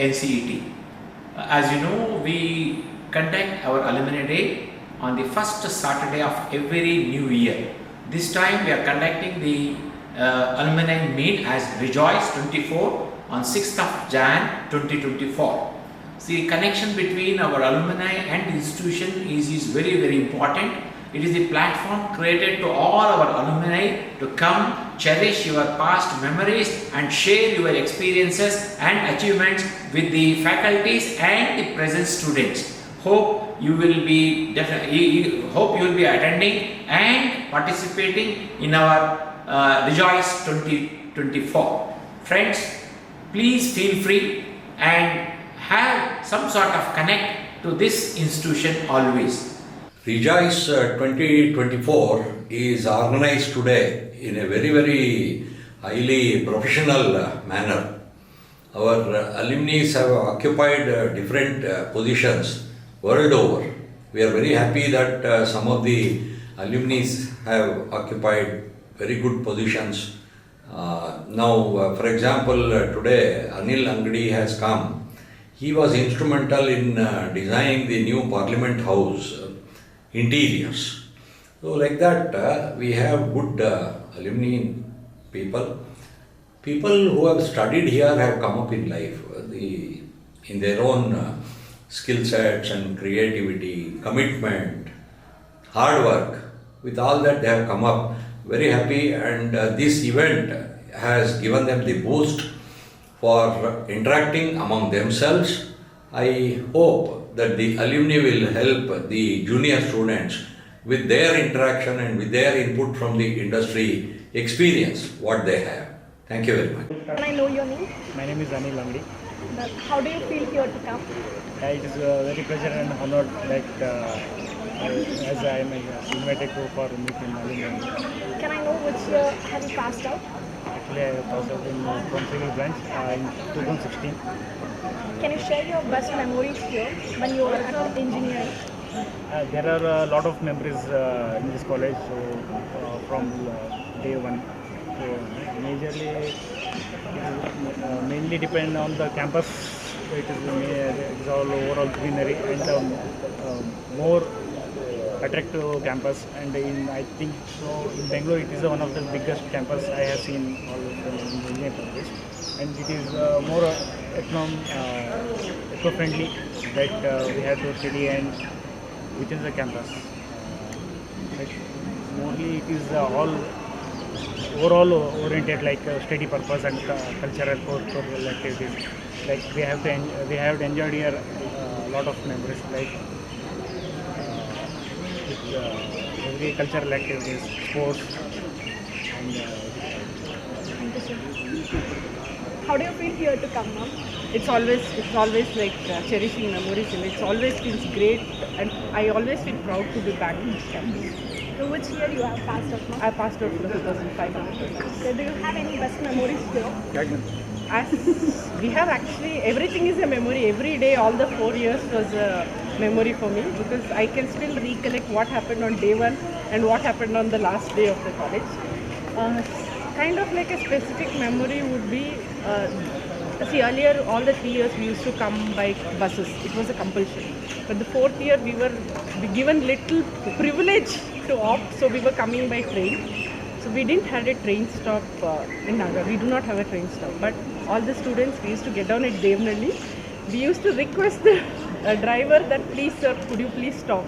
NCET. As you know, we conduct our Alumni Day on the first Saturday of every new year. This time we are conducting the Alumni Meet as Rejoice 24 on 6th of Jan 2024. The connection between our alumni and the institution is very, very important. It is the platform created to all our alumni to come, cherish your past memories and share your experiences and achievements with the faculties and the present students. Hope you will be attending and participating in our Rejoice 2024. Friends, please feel free and have some sort of connect to this institution always. Rejoice 2024 is organized today in a very, very highly professional manner. Our alumni have occupied different positions world over. We are very happy that some of the alumni have occupied very good positions. Now, for example, today Anil Angadi has come. He was instrumental in designing the new Parliament House interiors. So like that, we have good alumni people. People who have studied here have come up in life in their own skill sets and creativity, commitment, hard work. With all that, they have come up very happy, and this event has given them the boost for interacting among themselves. I hope that the alumni will help the junior students with their interaction and with their input from the industry experience what they have. Thank you very much. Can I know your name? My name is Anil Angadi. How do you feel here to come? It is a very pleasure and honor as I am invited to for meet in Alumni. Can I know which year have you passed out? Actually, I passed out from civil branch in 2016. Can you share your best memories here when you were at engineering? There are a lot of memories in this college, from day one. So majorly, mainly depend on the campus. It is all overall greenery and more attractive campus. And I think so in Bangalore it is one of the biggest campus I have seen all in Indian countries. And it is more eco-friendly that we have to study and within the campus. Mostly it is all overall oriented like study purpose and cultural activities. Like we have enjoyed here a lot of memories like every cultural activities, sports, and How do you feel here to come now? It's always like cherishing memories, and it's always feels great, and I always feel proud to be back in this campus. So which year you have passed out now? I passed out for 2005. So do you have any best memories here? As we have actually, everything is a memory. Every day, all the 4 years was a memory for me, because I can still recollect what happened on day one and what happened on the last day of the college. Kind of like a specific memory would be, see, earlier all the 3 years we used to come by buses. It was a compulsion. But the 4th year we were given little privilege to opt, so we were coming by train. So we didn't have a train stop in Nagar. We do not have a train stop. But all the students, we used to get down at Devnalli. We used to request the driver that, please sir, could you please stop?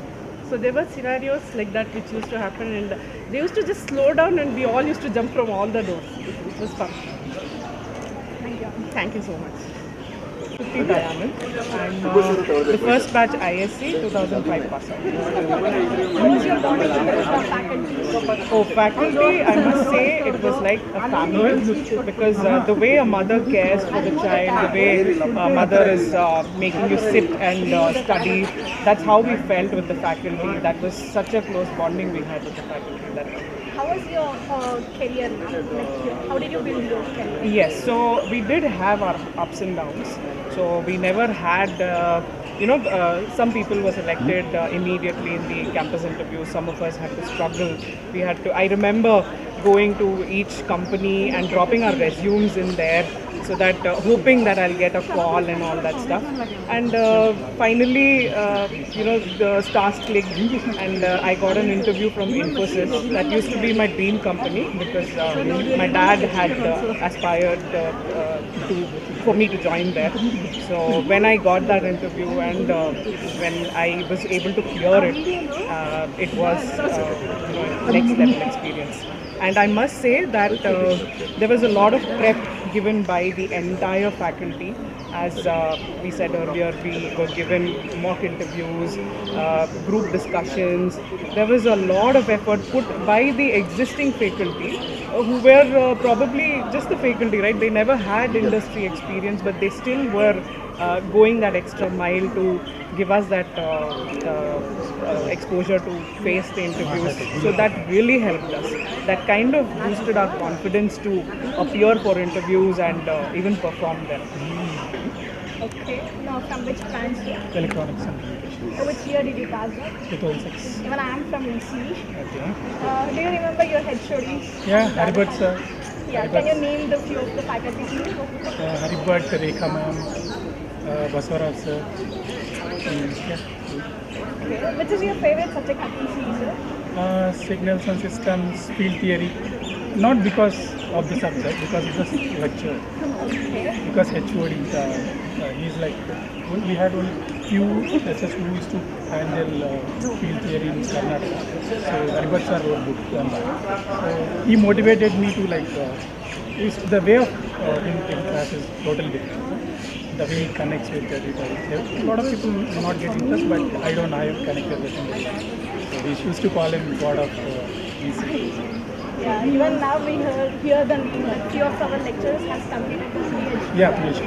So there were scenarios like that which used to happen, and they used to just slow down and we all used to jump from all the doors. It was fun. Thank you. Thank you so much. Shruti Dayanand. I'm the first batch ISC 2005 pass out. How was your bonding with the faculty? Oh, faculty, I must say it was like a family, because the way a mother cares for the child, the way a mother is making you sit and study, that's how we felt with the faculty. That was such a close bonding we had with the faculty. How was your career now? Like, how did you build your career? Yes, so we did have our ups and downs. So we never had, some people were selected immediately in the campus interview. Some of us had to struggle. We had to, I remember going to each company and dropping our resumes in there. so that hoping that I'll get a call and all that stuff. And finally, the stars clicked, and I got an interview from Infosys. That used to be my dream company because my dad had aspired for me to join there. So when I got that interview and when I was able to clear it, it was next level experience. And I must say that there was a lot of prep given by the entire faculty. As we said earlier, we were given mock interviews, group discussions. There was a lot of effort put by the existing faculty who were probably just the faculty, right? They never had industry experience, but they still were going that extra mile to give us that exposure to face the interviews. So that really helped us. That kind of boosted our confidence to appear for interviews and even perform them. Okay. Now, from which branch? Electronics and communications. Which year did you pass that? 2006. Even I am from ECE. Okay. Do you remember your HOD? Yeah, Haribhat sir. Yeah. Can you name the few of the faculty? Haribhat, Rekha ma'am, Baswaraj sir. Yeah. Okay. Which is your favorite subject at ECE, sir? Signals and systems, field theory. Not because of the subject, because of the lecture. Okay. Because HOD, he's like, we had only few lectures who used to handle field theory in Karnataka. So Haribhat sir wrote book on that. So he motivated me to like, the way of in class is totally different. The way he connects with everybody. A lot of people do not get interest, but I don't know, I have connected with him. So we used to call him God of ECE. Yeah, even now we hear the name that few of our lecturers has completed the PhD. Yeah, PhD.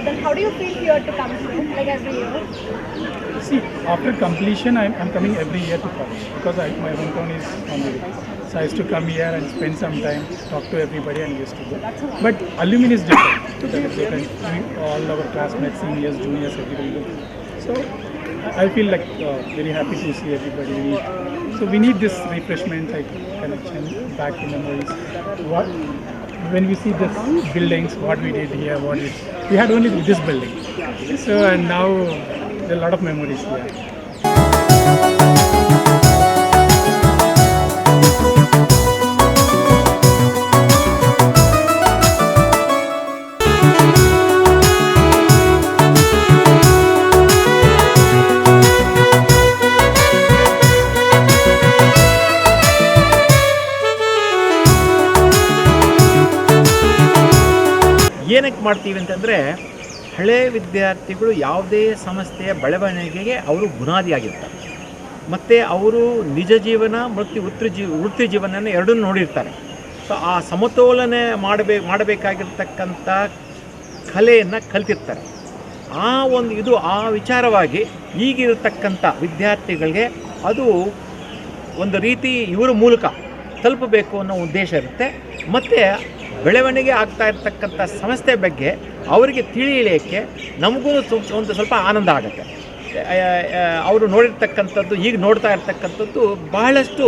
Then how do you feel here to come here, like every year? See, after completion, I'm coming every year to college because my hometown is on the way. So I used to come here and spend some time, talk to everybody and used to go. But alumni is different. All our classmates, seniors, juniors, everybody go. So I feel like very happy to see everybody. So we need this refreshment, like connection, back to memories. When we see this buildings, what we did here, we had only this building. So and now there are a lot of memories here. ಏನಕ್ಕೆ ಮಾಡ್ತೀವಿ ಅಂತಂದರೆ ಹಳೆಯ ವಿದ್ಯಾರ್ಥಿಗಳು ಯಾವುದೇ ಸಂಸ್ಥೆಯ ಬೆಳವಣಿಗೆಗೆ ಅವರು ಬುನಾದಿಯಾಗಿರ್ತಾರೆ ಮತ್ತು ಅವರು ನಿಜ ಜೀವನ ಮತ್ತು ವೃತ್ತಿ ಜೀವನವನ್ನು ಎರಡನ್ನೂ ನೋಡಿರ್ತಾರೆ. ಸೊ ಆ ಸಮತೋಲನೆ ಮಾಡಬೇಕಾಗಿರ್ತಕ್ಕಂಥ ಕಲೆಯನ್ನು ಕಲ್ತಿರ್ತಾರೆ. ಆ ವಿಚಾರವಾಗಿ ಈಗಿರತಕ್ಕಂಥ ವಿದ್ಯಾರ್ಥಿಗಳಿಗೆ ಅದು ಒಂದು ರೀತಿ ಇವರ ಮೂಲಕ ತಲುಪಬೇಕು ಅನ್ನೋ ಉದ್ದೇಶ ಇರುತ್ತೆ. ಮತ್ತು ಬೆಳವಣಿಗೆ ಆಗ್ತಾ ಇರ್ತಕ್ಕಂಥ ಸಂಸ್ಥೆ ಬಗ್ಗೆ ಅವರಿಗೆ ತಿಳಿಯಲಿಕ್ಕೆ ನಮಗೂ ಒಂದು ಸ್ವಲ್ಪ ಆನಂದ ಆಗುತ್ತೆ. ಅವರು ನೋಡಿರ್ತಕ್ಕಂಥದ್ದು ಈಗ ನೋಡ್ತಾ ಇರ್ತಕ್ಕಂಥದ್ದು ಬಹಳಷ್ಟು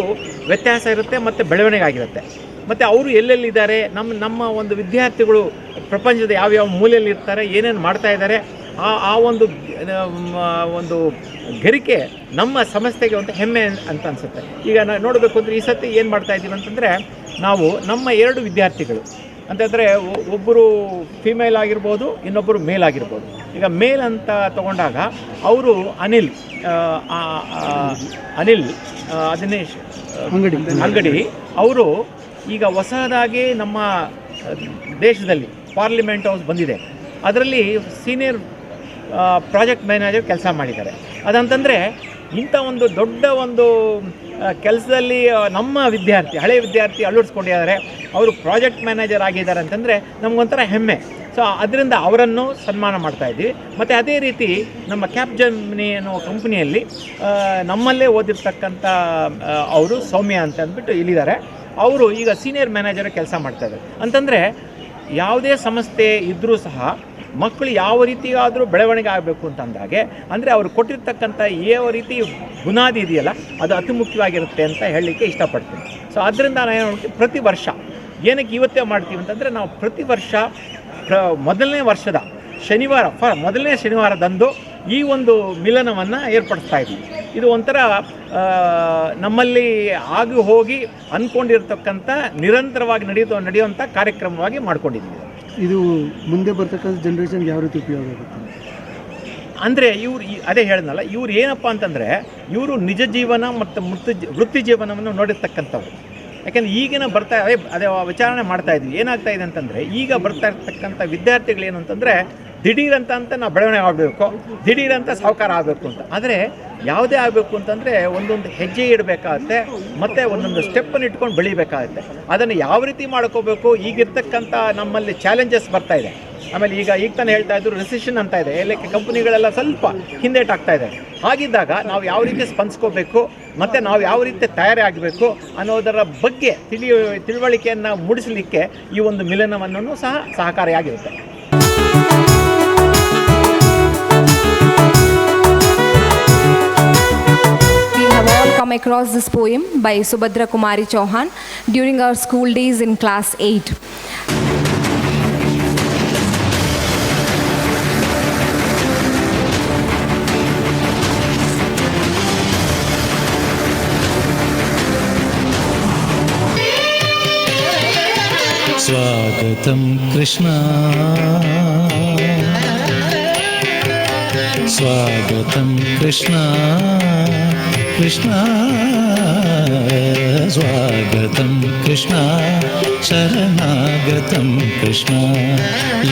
ವ್ಯತ್ಯಾಸ ಇರುತ್ತೆ ಮತ್ತು ಬೆಳವಣಿಗೆ ಆಗಿರುತ್ತೆ. ಮತ್ತು ಅವರು ಎಲ್ಲೆಲ್ಲಿದ್ದಾರೆ, ನಮ್ಮ ಒಂದು ವಿದ್ಯಾರ್ಥಿಗಳು ಪ್ರಪಂಚದ ಯಾವ್ಯಾವ ಮೂಲೆಯಲ್ಲಿ ಇರ್ತಾರೆ, ಏನೇನು ಮಾಡ್ತಾ ಇದ್ದಾರೆ, ಆ ಒಂದು ಗರಿಕೆ ನಮ್ಮ ಸಂಸ್ಥೆಗೆ ಒಂದು ಹೆಮ್ಮೆ ಅಂತ ಅನಿಸುತ್ತೆ. ಈಗ ನೋಡಬೇಕು ಅಂದರೆ ಈ ಸತಿ ಏನು ಮಾಡ್ತಾ ಇದ್ದೀವಿ ಅಂತಂದರೆ, ನಾವು ನಮ್ಮ 2 ವಿದ್ಯಾರ್ಥಿಗಳು ಅಂತಂದರೆ ಒಬ್ಬರು ಫಿಮೇಲ್ ಆಗಿರ್ಬೋದು, ಇನ್ನೊಬ್ಬರು ಮೇಲ್ ಆಗಿರ್ಬೋದು. ಈಗ ಮೇಲ್ ಅಂತ ತಗೊಂಡಾಗ ಅವರು ಅನಿಲ್ ದಿನೇಶ್ ಅಂಗಡಿ ಅವರು ಈಗ ಹೊಸದಾಗಿ ನಮ್ಮ ದೇಶದಲ್ಲಿ ಪಾರ್ಲಿಮೆಂಟ್ ಹೌಸ್ ಬಂದಿದೆ, ಅದರಲ್ಲಿ ಸೀನಿಯರ್ ಪ್ರಾಜೆಕ್ಟ್ ಮ್ಯಾನೇಜರ್ ಕೆಲಸ ಮಾಡಿದ್ದಾರೆ. ಅದಂತಂದರೆ ಇಂಥ ಒಂದು ದೊಡ್ಡ ಒಂದು ಕೆಲಸದಲ್ಲಿ ನಮ್ಮ ಹಳೆಯ ವಿದ್ಯಾರ್ಥಿ ಅಳವಡಿಸ್ಕೊಂಡಿದ್ದಾರೆ, ಅವರು ಪ್ರಾಜೆಕ್ಟ್ ಮ್ಯಾನೇಜರ್ ಆಗಿದ್ದಾರೆ ಅಂತಂದರೆ ನಮಗೊಂಥರ ಹೆಮ್ಮೆ. ಸೊ ಅದರಿಂದ ಅವರನ್ನು ಸನ್ಮಾನ ಮಾಡ್ತಾಯಿದ್ದೀವಿ. ಮತ್ತು ಅದೇ ರೀತಿ ನಮ್ಮ ಕ್ಯಾಪ್ಜೆಮಿನಿ ಅನ್ನೋ ಕಂಪ್ನಿಯಲ್ಲಿ ನಮ್ಮಲ್ಲೇ ಓದಿರ್ತಕ್ಕಂಥ ಅವರು ಸೌಮ್ಯ ಅಂತ ಅಂದ್ಬಿಟ್ಟು ಇಲ್ಲಿದ್ದಾರೆ. ಅವರು ಈಗ ಸೀನಿಯರ್ ಮ್ಯಾನೇಜರ್ ಕೆಲಸ ಮಾಡ್ತಾಯಿದ್ದಾರೆ. ಅಂತಂದರೆ ಯಾವುದೇ ಸಂಸ್ಥೆ ಇದ್ದರೂ ಸಹ ಮಕ್ಕಳು ಯಾವ ರೀತಿಯಾದರೂ ಬೆಳವಣಿಗೆ ಆಗಬೇಕು ಅಂತಂದಾಗೆ, ಅಂದರೆ ಅವರು ಕೊಟ್ಟಿರ್ತಕ್ಕಂಥ ಯಾವ ರೀತಿ ಬುನಾದಿ ಇದೆಯಲ್ಲ ಅದು ಅತಿ ಮುಖ್ಯವಾಗಿರುತ್ತೆ ಅಂತ ಹೇಳಲಿಕ್ಕೆ ಇಷ್ಟಪಡ್ತೀನಿ. ಸೊ ಅದರಿಂದ ನಾನು ಏನು ಪ್ರತಿ ವರ್ಷ ಏನಕ್ಕೆ ಇವತ್ತೇ ಮಾಡ್ತೀವಿ ಅಂತಂದರೆ ನಾವು ಪ್ರತಿ ವರ್ಷ ಮೊದಲನೇ ವರ್ಷದ ಮೊದಲನೇ ಶನಿವಾರದಂದು ಈ ಒಂದು ಮಿಲನವನ್ನು ಏರ್ಪಡಿಸ್ತಾ ಇದ್ದೀವಿ. ಇದು ಒಂಥರ ನಮ್ಮಲ್ಲಿ ಆಗಿ ಹೋಗಿ ಅಂದ್ಕೊಂಡಿರ್ತಕ್ಕಂಥ ನಿರಂತರವಾಗಿ ನಡೆಯುವಂಥ ಕಾರ್ಯಕ್ರಮವಾಗಿ ಮಾಡ್ಕೊಂಡಿದ್ದೀವಿ. ಇದು ಮುಂದೆ ಬರ್ತಕ್ಕಂಥ ಜನ್ರೇಷನ್ಗೆ ಯಾವ ರೀತಿ ಉಪಯೋಗ ಆಗುತ್ತೆ ಅಂದರೆ ಇವ್ರು ಅದೇ ಹೇಳಿದ್ನಲ್ಲ, ಇವ್ರು ಏನಪ್ಪ ಅಂತಂದರೆ ಇವರು ನಿಜ ಜೀವನ ಮತ್ತು ವೃತ್ತಿ ಜೀವನವನ್ನು ನೋಡಿರ್ತಕ್ಕಂಥವ್ರು. ಯಾಕೆಂದರೆ ಈಗಿನ ಅದೇ ವಿಚಾರಣೆ ಮಾಡ್ತಾ ಇದ್ವಿ. ಏನಾಗ್ತಾ ಇದೆ ಅಂತಂದರೆ ಈಗ ಬರ್ತಾ ಇರ್ತಕ್ಕಂಥ ವಿದ್ಯಾರ್ಥಿಗಳೇನು ಅಂತಂದರೆ ದಿಢೀರಂತ ನಾವು ಬೆಳವಣಿಗೆ ಆಗಬೇಕು, ದಿಢೀರಂತ ಸಾಹುಕಾರ ಆಗಬೇಕು ಅಂತ. ಆದರೆ ಯಾವುದೇ ಆಗಬೇಕು ಅಂತಂದರೆ ಒಂದೊಂದು ಹೆಜ್ಜೆ ಇಡಬೇಕಾಗತ್ತೆ, ಮತ್ತು ಒಂದೊಂದು ಸ್ಟೆಪ್ಪನ್ನು ಇಟ್ಕೊಂಡು ಬೆಳಿಬೇಕಾಗತ್ತೆ. ಅದನ್ನು ಯಾವ ರೀತಿ ಮಾಡ್ಕೋಬೇಕು, ಈಗಿರ್ತಕ್ಕಂಥ ನಮ್ಮಲ್ಲಿ ಚಾಲೆಂಜಸ್ ಬರ್ತಾ ಇದೆ. ಆಮೇಲೆ ಈಗ ತಾನೇ ಹೇಳ್ತಾ ಇದ್ರು ರಿಸೆಷನ್ ಅಂತ ಇದೆ, ಎಲ್ಲಕ್ಕೆ ಕಂಪನಿಗಳೆಲ್ಲ ಸ್ವಲ್ಪ ಹಿಂದೇಟಾಗ್ತಾ ಇದೆ. ಹಾಗಿದ್ದಾಗ ನಾವು ಯಾವ ರೀತಿ ಸ್ಪಂದಿಸ್ಕೋಬೇಕು ಮತ್ತು ನಾವು ಯಾವ ರೀತಿ ತಯಾರಿ ಆಗಬೇಕು ಅನ್ನೋದರ ಬಗ್ಗೆ ತಿಳುವಳಿಕೆಯನ್ನು ಮೂಡಿಸಲಿಕ್ಕೆ ಈ ಒಂದು ಮಿಲನವನ್ನು ಸಹ ಸಹಕಾರಿಯಾಗಿರುತ್ತೆ. Come across this poem by Subhadra Kumari Chauhan during our school days in class 8. स्वागतं कृष्णा स्वागतं कृष्णा कृष्णा स्वागतं कृष्णा शरणागतं कृष्णा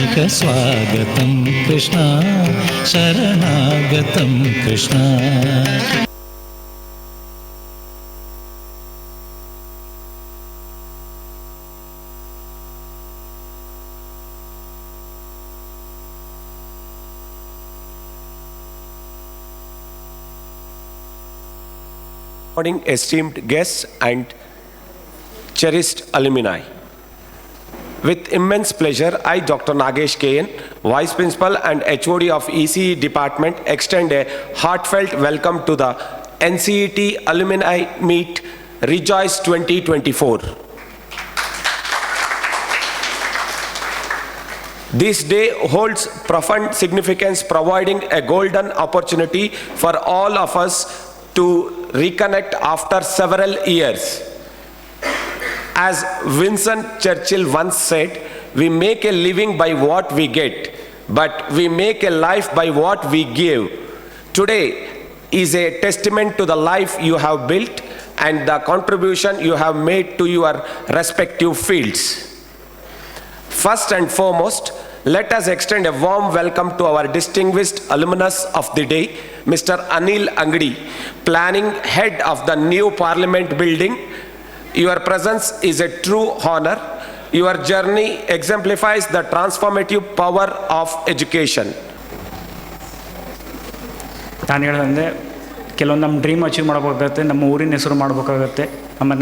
इक स्वागतं Krishna शरणागतं Krishna. Morning, esteemed guests and cherished alumni. With immense pleasure, I, Dr. Nagesh KN, Vice Principal and HOD of ECE Department, extend a heartfelt welcome to the NCET Alumni Meet Rejoice 2024. This day holds profound significance, providing a golden opportunity for all of us to reconnect after several years. As Winston Churchill once said, we make a living by what we get, but we make a life by what we give. Today is a testament to the life you have built and the contribution you have made to your respective fields. First and foremost, let us extend a warm welcome to our distinguished alumnus of the day, Mr. Anil Angadi, planning head of the new Parliament building. Your presence is a true honor. Your journey exemplifies the transformative power of education. ನಾನು ಹೇಳೋದಂದರೆ ಕೆಲವೊಂದು ನಮ್ಮ dream achieve ಮಾಡಬೇಕಾಗತ್ತೆ, ನಮ್ಮ ಊರಿನ ಹೆಸರು ಮಾಡಬೇಕಾಗತ್ತೆ. ಆಮೇಲೆ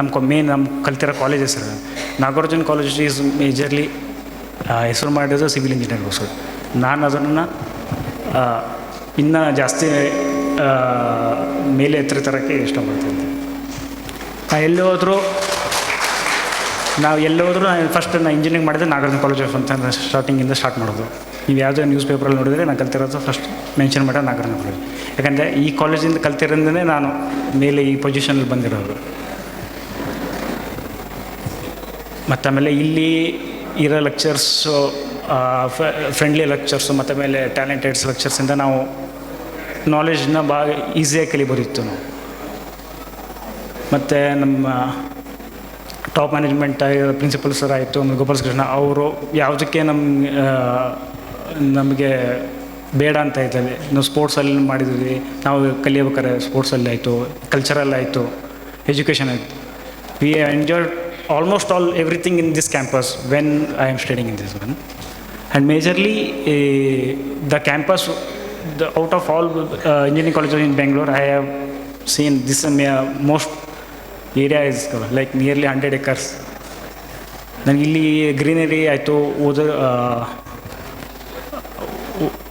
ನಮ್ಮ ಕಲ್ತಿರೋ ಕಾಲೇಜ್ ಹೆಸರು ನಾಗಾರ್ಜುನ ಕಾಲೇಜ್ ಈಸ್ ಮೇಜರ್ಲಿ ಹೆಸರು ಮಾಡಿರೋದು ಸಿವಿಲ್ ಇಂಜಿನಿಯರ್ಗೋಸ್ಕರ. ನಾನು ಅದನ್ನು ಇನ್ನೂ ಜಾಸ್ತಿ ಮೇಲೆ ಎತ್ತರ ತರೋಕ್ಕೆ ಇಷ್ಟಪಡ್ತೀನಿ. ನಾವು ಎಲ್ಲೋದ್ರೂ ಫಸ್ಟ್ ನಾನು ಇಂಜಿನಿಯರಿಂಗ್ ಮಾಡಿದ್ರೆ ನಾಗಾರ್ಜುನ ಕಾಲೇಜ್ ಅಂತ ಸ್ಟಾರ್ಟಿಂಗಿಂದ ಸ್ಟಾರ್ಟ್ ಮಾಡೋದು. ನೀವು ಯಾವುದೇ ನ್ಯೂಸ್ ಪೇಪರಲ್ಲಿ ನೋಡಿದರೆ ನಾನು ಕಲ್ತಿರೋದು ಫಸ್ಟ್ ಮೆನ್ಷನ್ ಮಾಡೋದು ನಾಗಾರ್ಜುನ ಕಾಲೇಜ್. ಯಾಕಂದರೆ ಈ ಕಾಲೇಜಿಂದ ಕಲ್ತಿರೋದೇ ನಾನು ಮೇಲೆ ಈ ಪೊಸಿಷನಲ್ಲಿ ಬಂದಿರೋದು. ಮತ್ತು ಆಮೇಲೆ ಇಲ್ಲಿ ಇರೋ ಲೆಕ್ಚರ್ಸು ಫ್ರೆಂಡ್ಲಿ ಲೆಕ್ಚರ್ಸು ಮತ್ತು ಆಮೇಲೆ ಟ್ಯಾಲೆಂಟೆಡ್ಸ್ ಲೆಕ್ಚರ್ಸಿಂದ ನಾವು ನಾಲೆಜ್ನ ಭಾಳ ಈಸಿಯಾಗಿ ಕಲಿಬೋದಿತ್ತು ನಾವು. ಮತ್ತು ನಮ್ಮ ಟಾಪ್ ಮ್ಯಾನೇಜ್ಮೆಂಟ್ ಪ್ರಿನ್ಸಿಪಲ್ ಸರ್ ಆಯಿತು, ಆಮೇಲೆ ಗೋಪಾಲ್ ಕೃಷ್ಣ ಅವರು ಯಾವುದಕ್ಕೆ ನಮಗೆ ಬೇಡ ಅಂತ ಇದ್ದಾರೆ. ನಾವು ಸ್ಪೋರ್ಟ್ಸಲ್ಲಿ ಮಾಡಿದ್ವಿ, ನಾವು ಕಲಿಯಬೇಕಾದ್ರೆ ಸ್ಪೋರ್ಟ್ಸಲ್ಲಿ ಆಯಿತು, ಕಲ್ಚರಲ್ ಆಯಿತು, ಎಜುಕೇಷನ್ ಆಯಿತು. We enjoyed almost all everything in this campus when I am studying in this one. And majorly the campus, out of all engineering colleges in Bangalore, I have seen this most area is like nearly 100 acres. ನನಗೆ ಇಲ್ಲಿ greenery ಆಯಿತು,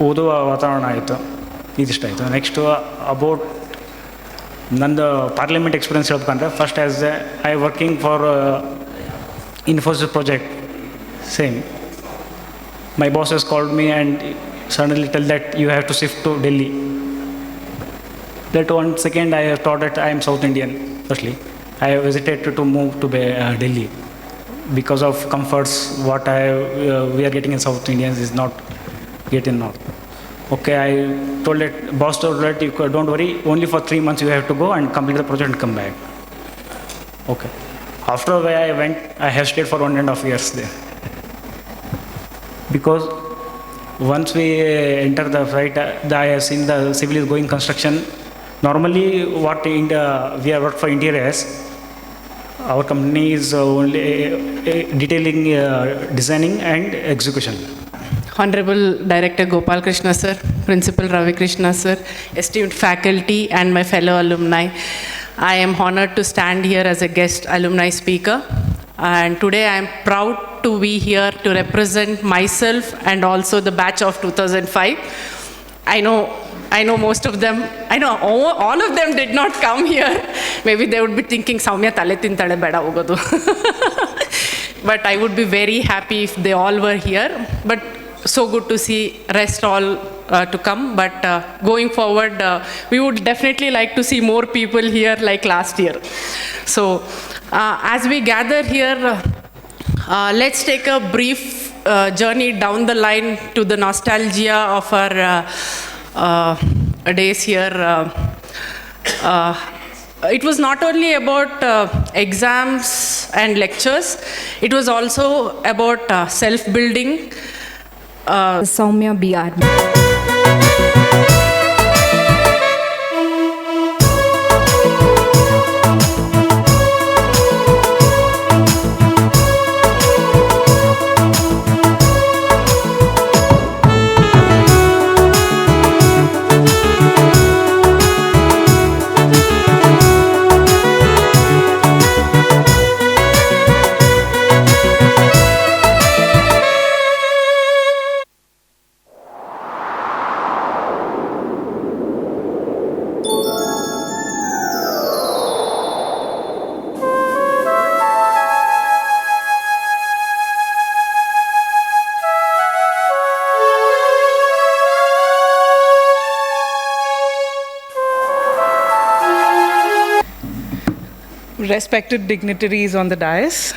ಓದುವ ವಾತಾವರಣ ಆಯಿತು, ಇದಿಷ್ಟಾಯಿತು. Next about ನಂದು parliament experience ಹೇಳ್ಬೇಕಂದ್ರೆ first as I working for Infosys project, same. My boss has called me and suddenly tell that you have to shift to Delhi. That 1 second I thought that I am South Indian, firstly. I have hesitated to move to Delhi because of comforts what we are getting in South Indians is not getting now. Okay, I told that, boss told that, you don't worry, only for 3 months you have to go and complete the project and come back. Okay. After where I went, I have stayed for 1.5 years there. Because once we enter the flight, I have seen the civil is going construction. Normally, what we have worked for interiors, our company is only detailing, designing and execution. Honorable Director Gopal Krishna sir, Principal Ravi Krishna sir, esteemed faculty and my fellow alumni, I am honored to stand here as a guest alumni speaker. And today I am proud to be here to represent myself and also the batch of 2005. I know most of them, I know all of them did not come here. Maybe they would be thinking, Saumya tale tintale beda hogodu. But I would be very happy if they all were here. But so good to see rest all to come. But going forward, we would definitely like to see more people here like last year. So as we gather here, let's take a brief journey down the line to the nostalgia of our days here. It was not only about exams and lectures, it was also about self-building. Soumya B.R. Respected dignitaries on the dais,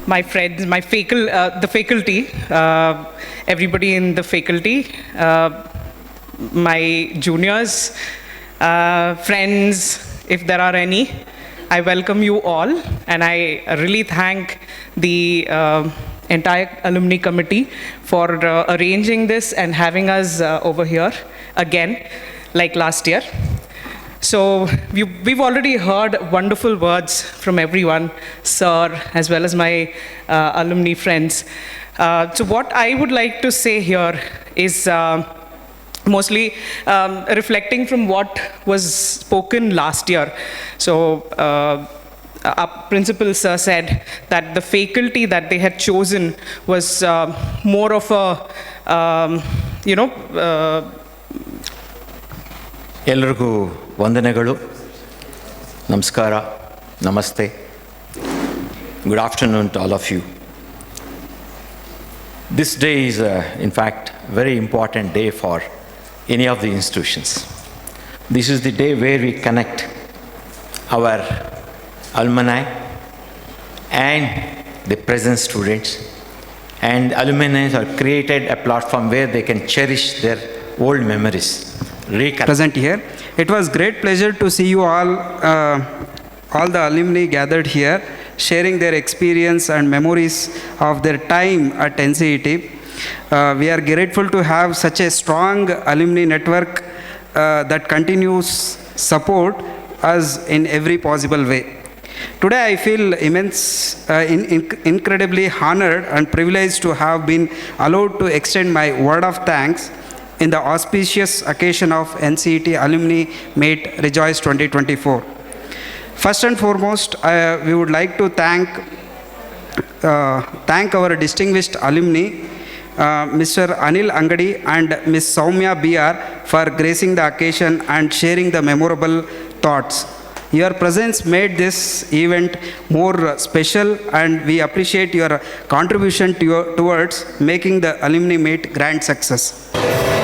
my friends, the faculty, everybody in the faculty, my juniors, friends, if there are any, I welcome you all, and I really thank the entire alumni committee for arranging this and having us over here again, like last year. So we've already heard wonderful words from everyone, sir, as well as my alumni friends. So what I would like to say here is mostly reflecting from what was spoken last year. So our principal sir said that the faculty that they had chosen was more of a, ಎಲ್ಲರಿಗೂ ವಂದನೆಗಳು, ನಮಸ್ಕಾರ, ನಮಸ್ತೆ. Good afternoon to all of you. This day is, in fact, a very important day for any of the institutions. This is the day where we connect our alumni and the present students, and alumni have created a platform where they can cherish their old memories. Present here. It was great pleasure to see you all the alumni gathered here, sharing their experience and memories of their time at NCET. We are grateful to have such a strong alumni network that continues support us in every possible way. Today I feel incredibly honored and privileged to have been allowed to extend my word of thanks in the auspicious occasion of NCET Alumni Meet Rejoice 2024. First and foremost, we would like to thank our distinguished alumni, Mr. Anil Angadi and Ms. Soumya B.R. for gracing the occasion and sharing the memorable thoughts. Your presence made this event more special, and we appreciate your contribution towards making the alumni meet grand success.